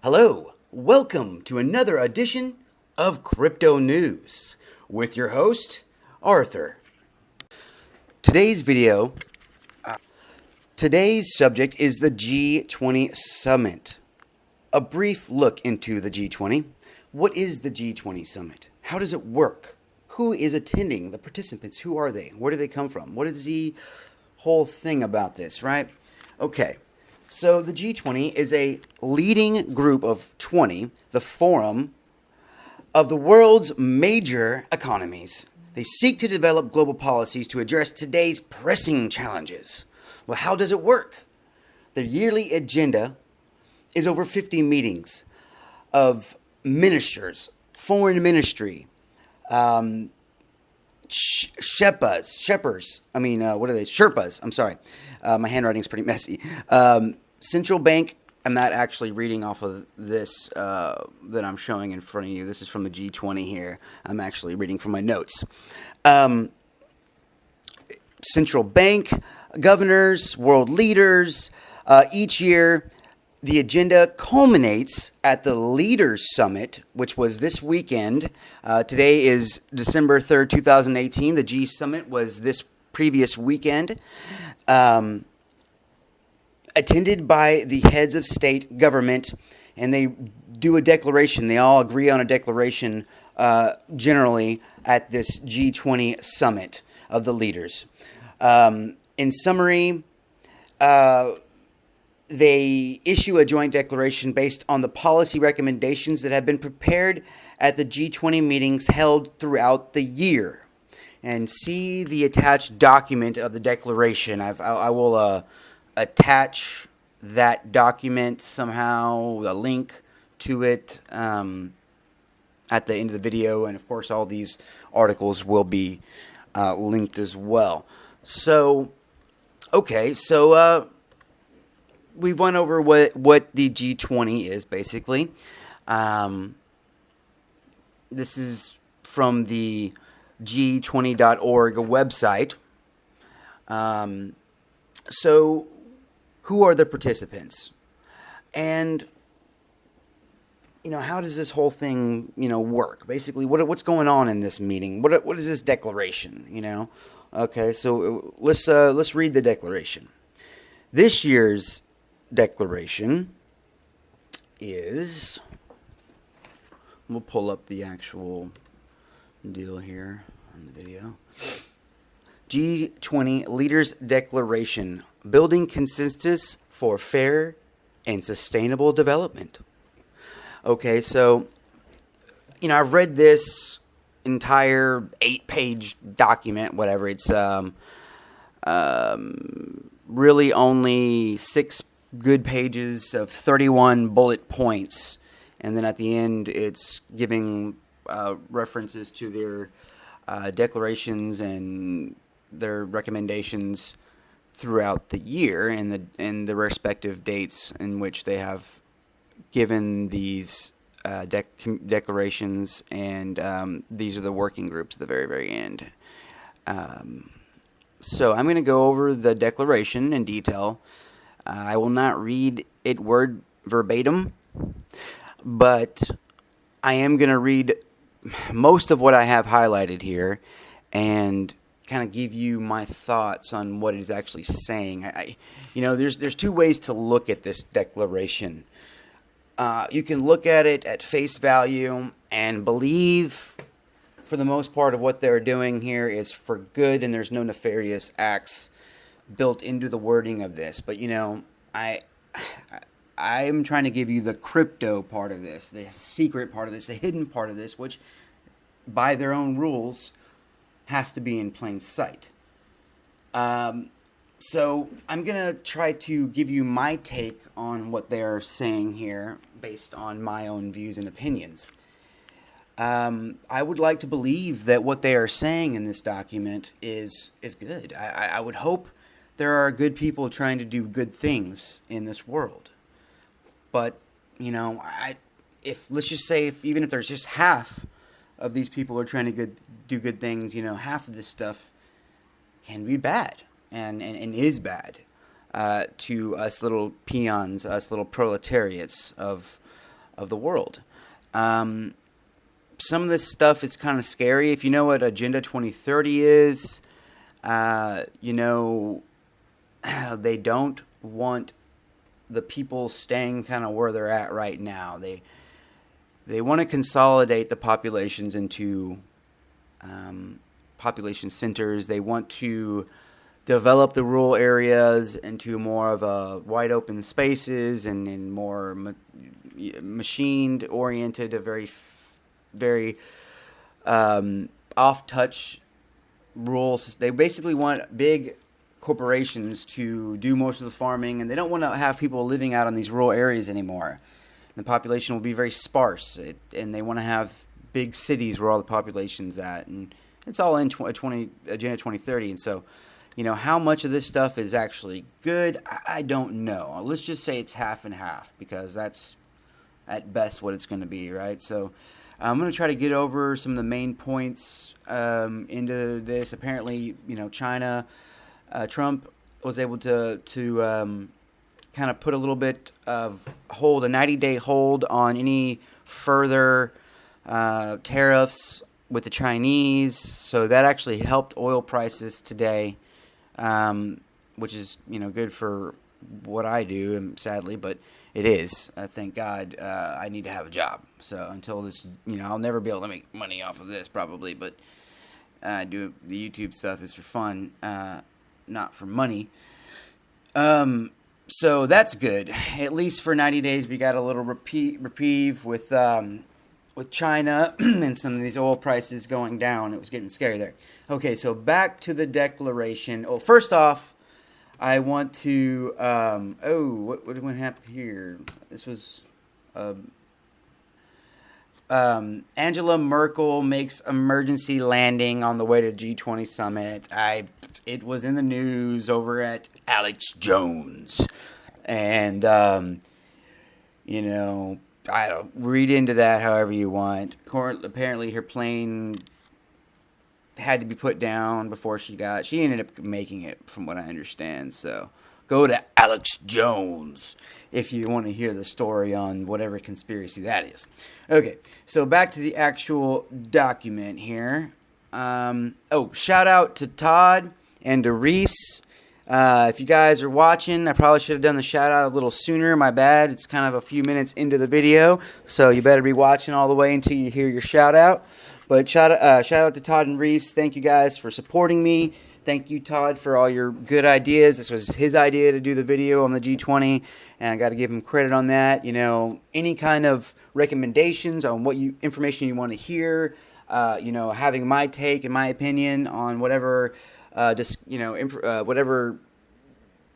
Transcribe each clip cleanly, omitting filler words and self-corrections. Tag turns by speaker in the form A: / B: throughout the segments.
A: Hello, welcome to another edition of Crypto News with your host, Arthur. Today's subject is the G20 Summit. A brief look into the G20. What is the G20 Summit? How does it work? Who is attending? The participants, who are they? Where do they come from? What is the whole thing about this, right? Okay. So the G20 is a leading group of 20, the forum of the world's major economies. They seek to develop global policies to address today's pressing challenges. Well, how does it work? The yearly agenda is over 50 meetings of ministers, foreign ministry, Sherpas. I'm sorry. My handwriting's pretty messy. Central bank, I'm not actually reading off of this that I'm showing in front of you. This is from the G20 here. I'm actually reading from my notes. Central bank, governors, world leaders. Each year, the agenda culminates at the Leaders Summit, which was this weekend. Today is December 3rd, 2018. The G Summit was this previous weekend. Attended by the heads of state government, and they do a declaration. They all agree on a declaration generally at this G20 Summit of the leaders. In summary, they issue a joint declaration based on the policy recommendations that have been prepared at the G20 meetings held throughout the year. And see the attached document of the declaration. I will attach that document somehow, a link to it at the end of the video. And, of course, all these articles will be linked as well. So, okay, so we've went over what the G20 is, basically. This is from the G20.org website. So, who are the participants? And, how does this whole thing, work? Basically, what's going on in this meeting? What is this declaration, Okay, so let's read the declaration. This year's declaration is, we'll pull up the actual deal here on the video. G20 Leaders Declaration, Building Consensus for Fair and Sustainable Development. Okay, so, I've read this entire 8-page document, whatever. It's really only 6 good pages of 31 bullet points. And then at the end, it's giving references to their declarations and their recommendations throughout the year and the respective dates in which they have given these declarations, and these are the working groups at the very, very end. So I'm going to go over the declaration in detail. I will not read it word verbatim, but I am going to read most of what I have highlighted here and kind of give you my thoughts on what it is actually saying. There's two ways to look at this declaration. You can look at it at face value and believe, for the most part, of what they're doing here is for good, and there's no nefarious acts built into the wording of this. But I'm trying to give you the crypto part of this, the secret part of this, the hidden part of this, which, by their own rules, has to be in plain sight. So I'm going to try to give you my take on what they're saying here based on my own views and opinions. I would like to believe that what they are saying in this document is good. I would hope there are good people trying to do good things in this world. But, let's just say even if there's just half of these people are trying to do good things, half of this stuff can be bad and is bad to us little peons, us little proletariats of of the world. Some of this stuff is kind of scary. If you know what Agenda 2030 is, you know, they don't want the people staying kind of where they're at right now. They want to consolidate the populations into population centers. They want to develop the rural areas into more of a wide open spaces and more machined oriented, a very off touch rules. They basically want big corporations to do most of the farming, and they don't want to have people living out in these rural areas anymore. The population will be very sparse, and they want to have big cities where all the population's at, and it's all in Agenda 2030. And so, you know, how much of this stuff is actually good, I don't know. Let's just say it's half and half, because that's at best what it's going to be, right? So I'm going to try to get over some of the main points into this. Apparently, you know, Trump was able to kind of put a little bit of hold, a 90-day hold on any further tariffs with the Chinese. So that actually helped oil prices today, which is, you know, good for what I do, sadly, but it is. Thank God I need to have a job. So until this, you know, I'll never be able to make money off of this probably, but do the YouTube stuff is for fun, not for money. So that's good. At least for 90 days, we got a little reprieve with China and some of these oil prices going down. It was getting scary there. Okay, so back to the declaration. Oh, first off, I want to. What happened here? This was. Angela Merkel makes emergency landing on the way to G20 Summit. It was in the news over at Alex Jones, and you know, I don't read into that however you want. Apparently, her plane had to be put down before she ended up making it, from what I understand. So go to Alex Jones if you want to hear the story on whatever conspiracy that is. Okay, so back to the actual document here. Shout out to Todd and to Reese. If you guys are watching, I probably should have done the shout out a little sooner. My bad. It's kind of a few minutes into the video, so you better be watching all the way until you hear your shout out. But shout out to Todd and Reese. Thank you guys for supporting me. Thank you, Todd, for all your good ideas. This was his idea to do the video on the G20, and I got to give him credit on that. You know, any kind of recommendations on what information you want to hear, you know, having my take and my opinion on whatever, whatever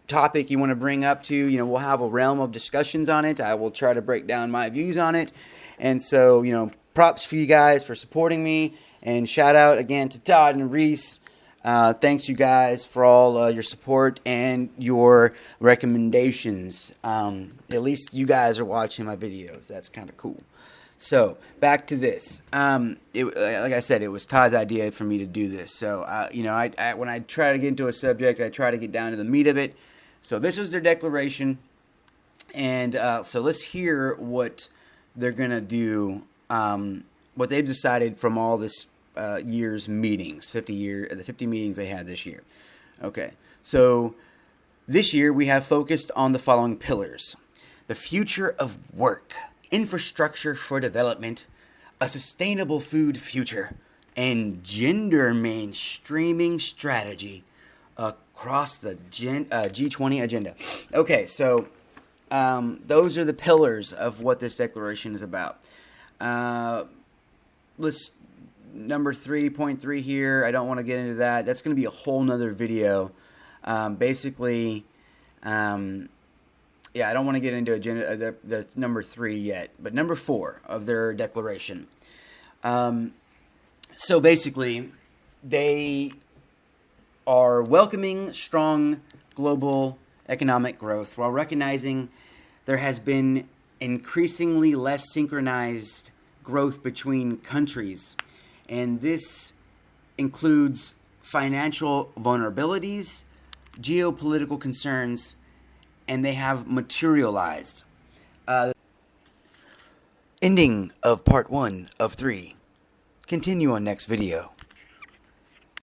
A: topic you want to bring up to, you know, we'll have a realm of discussions on it. I will try to break down my views on it. And so, you know, props for you guys for supporting me, and shout out again to Todd and Reese. Thanks you guys for all your support and your recommendations. At least you guys are watching my videos. That's kind of cool. So back to this. Like I said, it was Todd's idea for me to do this. So you know, I when I try to get into a subject, I try to get down to the meat of it. So this was their declaration, and so let's hear what they're gonna do. What they've decided from all this year's meetings, the 50 meetings they had this year. Okay, so this year we have focused on the following pillars: the future of work, infrastructure for development, a sustainable food future, and gender mainstreaming strategy across the G20 agenda. Okay, so those are the pillars of what this declaration is about. Let's number 3.3 here. I don't want to get into that. That's going to be a whole nother video. Basically, I don't want to get into agenda the number 3 yet, but number 4 of their declaration. So basically, they are welcoming strong global economic growth while recognizing there has been increasingly less synchronized growth between countries. And this includes financial vulnerabilities, geopolitical concerns, and they have materialized. Ending of part 1 of 3. Continue on next video.